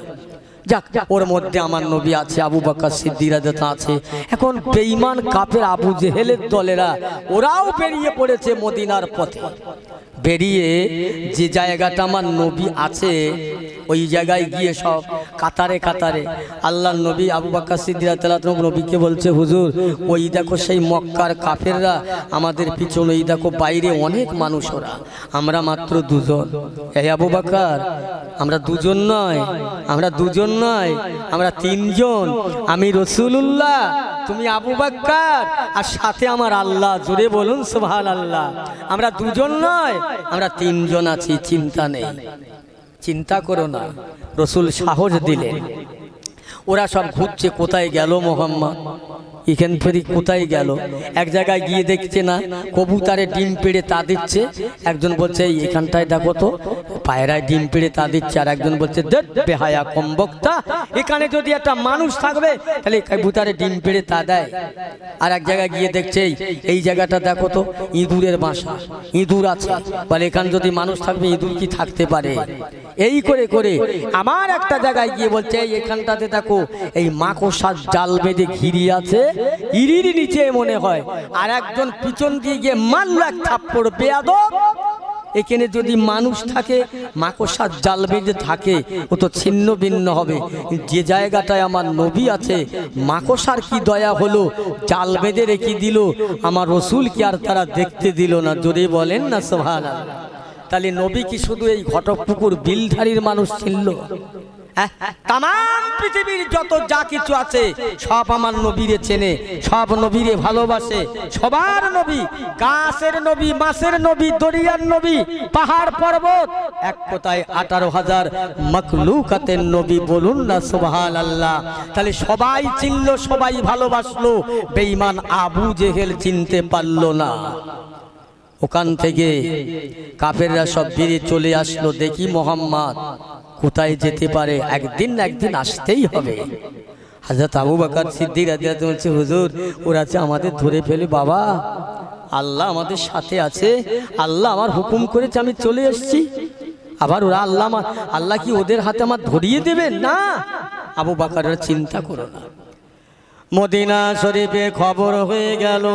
যাক, ওর মধ্যে আমার নবী আছে, আবু বকর সিদ্দিক রাদিয়াল্লাহু আছে। এখন বেঈমান কাফের আবু জেহেলের দলেরা ওরাও বেরিয়ে পড়েছে মদিনার পথে। বেরিয়ে যে জায়গাটা আমার নবী আছে ওই জায়গায় গিয়ে সব কাতারে কাতারে আল্লাহর নবী আবু বকর সিদ্দিক রাদিয়াল্লাহু আনহু নবীকে বলছে, হুজুর ওই দেখো সেই মক্কার কাফেররা আমাদের পিছনে, এই দেখো বাইরে অনেক মানুষ, ওরা আমরা মাত্র দুজন। এই আবু বকর, আমরা দুজন নয়, আমরা দুজন নয়, আমরা তিনজন। আমি রাসূলুল্লাহ, তুমি আবু বকর, আর সাথে আমার আল্লাহ। জোরে বলুন সুবহানাল্লাহ। আমরা দুজন নয়, আমরা তিনজন আছি, চিন্তা নেই, চিন্তা করো না। রসুল সাহস দিলেন। ওরা সব ঘুরছে, কোথায় গেল মোহাম্মদ, এখান থেকে কোথায় গেল? এক জায়গায় গিয়ে দেখছে না কবুতরে ডিম পেড়ে তা দিচ্ছে, একজন বলছে এখানটায় দেখো তো পায়রায় ডিম পেড়ে তা দিচ্ছে, আর একজন বলছে বেহায়া কমবক্তা, এখানে যদি একটা মানুষ থাকবে তাহলে কবুতরে ডিম পেড়ে তা দেয়। আর এক জায়গায় গিয়ে দেখছে এই জায়গাটা দেখো তো ইঁদুরের বাসা, ইঁদুর আছে, বলে এখানে যদি মানুষ থাকবে ইঁদুর কি থাকতে পারে? এই করে করে আমার একটা জায়গায় গিয়ে বলছে এখানটাতে দেখো এই মাকড়সার জাল বেঁধে ঘিরি আছে, ইরির নিচে মনে হয়। আর একজন পিছন দিয়ে গিয়ে মারল এক থাপ্পড়, বেয়াদব, এখানে যদি মানুষ থাকে, মাকড়সার জাল বেঁধে থাকে, ও তো ছিন্ন ভিন্ন হবে। যে জায়গাটায় আমার নবী আছে, মাকড়সার কি দয়া হলো, জাল বেঁধে রেখে দিল, আমার রসুল কি আর তারা দেখতে দিল না? জোরে বলেন না সুবহানাল্লাহ। তাহলে নবী কি শুধু এই ঘটকপুকুর বিলধারীর মানুষ ছিল? তামাম পৃথিবীর যত যা কিছু আছে সব আমার নবীরে চেনে, সব নবীরে ভালোবাসে। সবার নবী, গাছের নবী, মাছের নবী, দরিয়ার নবী, পাহাড় পর্বত, এক কথায় 18,000 মাখলুকাতের নবী। বলুন না সুবহানাল্লাহ। তাহলে সবাই চিনলো, সবাই ভালোবাসলো, বেঈমান আবু জেহেল চিনতে পারলো না। ওখান থেকে কাফেররা সব বেরিয়ে চলে আসলো, দেখি মোহাম্মদ কোথায় যেতে পারে, একদিন না একদিন আসতেই হবে। হযরত আবু বকর সিদ্দিক রাদিয়াল্লাহু আনহু বলছে, হুজুর ওরা যে আমাদের ধরে ফেলে, বাবা আল্লাহ আমাদের সাথে আছে, আল্লাহ আমার হুকুম করেছে, আমি চলে এসেছি। আবার ওরা আল্লাহ কি ওদের হাতে আমার ধরিয়ে দেবেন? না, আবু বকরের চিন্তা করো না। মদিনা শরীফে খবর হয়ে গেল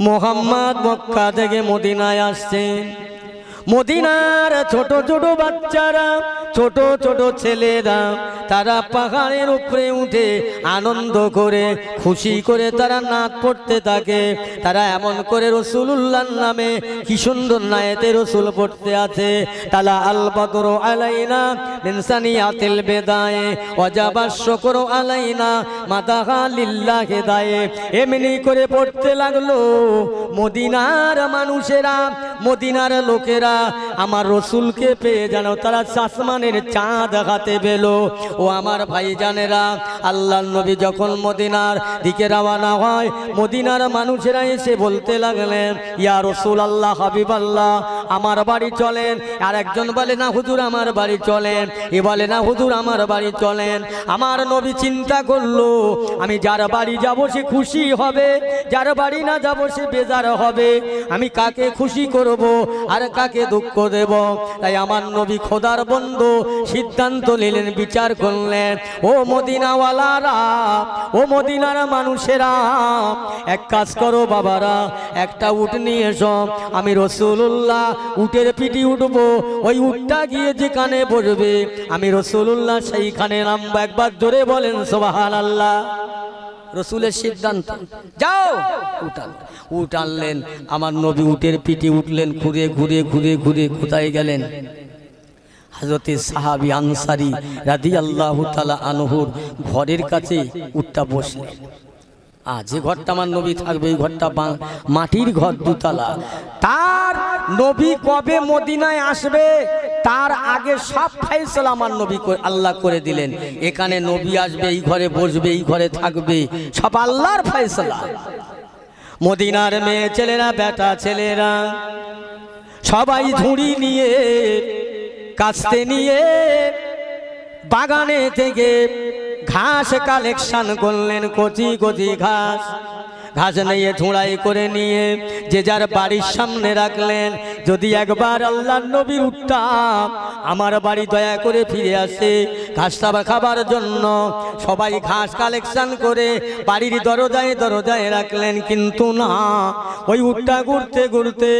মোহাম্মদ মক্কা থেকে মদিনায় আসছে। মদিনার ছোট ছোট বাচ্চারা, ছোট ছোট ছেলেরা তারা পাহাড়ের উপরে উঠে আনন্দ করে খুশি করে তারা নাচ পড়তে থাকে। তারা এমন করে রাসূলুল্লাহর নামে কি সুন্দর নায়েতে রাসূল পড়তে আছে, তালা আল বদরু আলাইনা মিন সানিয়াতিল বিদায়ে ওয়াজাবাশ শুকরু আলাইনা মাদাহা লিল্লাহি দায়ে। এমনি করে পড়তে লাগলো। মদিনার মানুষেরা, মদিনার লোকেরা আমার রসুলকে পেয়ে যেন তারা আসমানের চাঁদ হাতে পেল। ও আমার ভাইজানেরা, আল্লাহর নবী যখন মদিনার দিকে রওনা হয়, মদিনার মানুষেরা এসে বলতে লাগলেন, ইয়া রাসূলুল্লাহ, হাবিবাল্লাহ, আমার বাড়ি চলেন। আর একজন বলে, না হুজুর আমার বাড়ি চলেন। এ বলে, না হুজুর আমার বাড়ি চলেন। আমার নবী চিন্তা করলো, আমি যার বাড়ি যাব সে খুশি হবে, যার বাড়ি না যাব সে বেজার হবে। আমি কাকে খুশি করব আর কাকে দুঃখ দেব? তাই আমার নবী খোদার বন্ধু সিদ্ধান্ত নিলেন, বিচার করলেন, ও মদিনাওয়ালারা, ও মদিনার মানুষেরা, এক কাজ করো বাবারা, একটা উট নিয়ে এসো। আমি রাসূলুল্লাহ উটের পিঠে উঠবো, ওই উটটা গিয়ে যেখানে বসবে আমি রাসূলুল্লাহ সেইখানে নামবো। একবার জোরে বলেন সুবহানাল্লাহ। রসুলের সিদ্ধান্ত, যাও উট আনলেন। আমার নবী উটের পিঠে উঠলেন, ঘুরে ঘুরে ঘুরে ঘুরে কোথায় গেলেন? হযরতে সাহাবী আনসারী রাদিয়াল্লাহু তাআলা আনহুর ঘরের কাছে উটটা বসলেন। যে ঘরটা আমার নবী থাকবে, এই ঘরটা মাটির ঘর, দুতলা। তার নবী কবে মদিনায় আসবে তার আগে সব ফয়সালা আমার নবী আল্লাহ করে দিলেন। এখানে নবী আসবে, এই ঘরে বসবে, এই ঘরে থাকবে, সব আল্লাহর ফয়সালা। মদিনার মেয়ে ছেলেরা, বেটা ছেলেরা সবাই ঝুড়ি নিয়ে, কাস্তে নিয়ে বাগানে থেকে ঘাস কালেকশন করলেন, কচি কচি ঘাস। ঘাস নিয়ে ঝুড়াই করে নিয়ে যে যার বাড়ির সামনে রাখলেন। যদি একবার আল্লাহর নবীর উটটা আমার বাড়ি দয়া করে ফিরে আসে ঘাসটা খাবার জন্য, সবাই ঘাস কালেকশন করে বাড়ির দরজায় দরজায় রাখলেন। কিন্তু না, ওই উটটা ঘুরতে ঘুরতে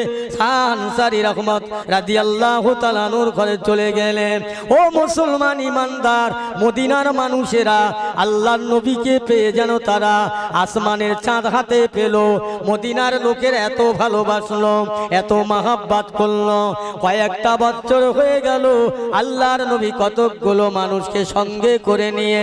আনসারী রহমত রাদিয়াল্লাহু তাআলা নূর ঘরে চলে গেলেন। ও মুসলমান ইমানদার মদিনার মানুষেরা, আল্লাহর নবীকে পেয়ে যেন তারা আসমানের চাঁদ হাতে পেল। মদিনার লোকের এত ভালোবাসলো, এত মহব্বত করলো। কয়েকটা বছর হয়ে গেল, আল্লাহর নবী কতগুলো মানুষকে সঙ্গে করে নিয়ে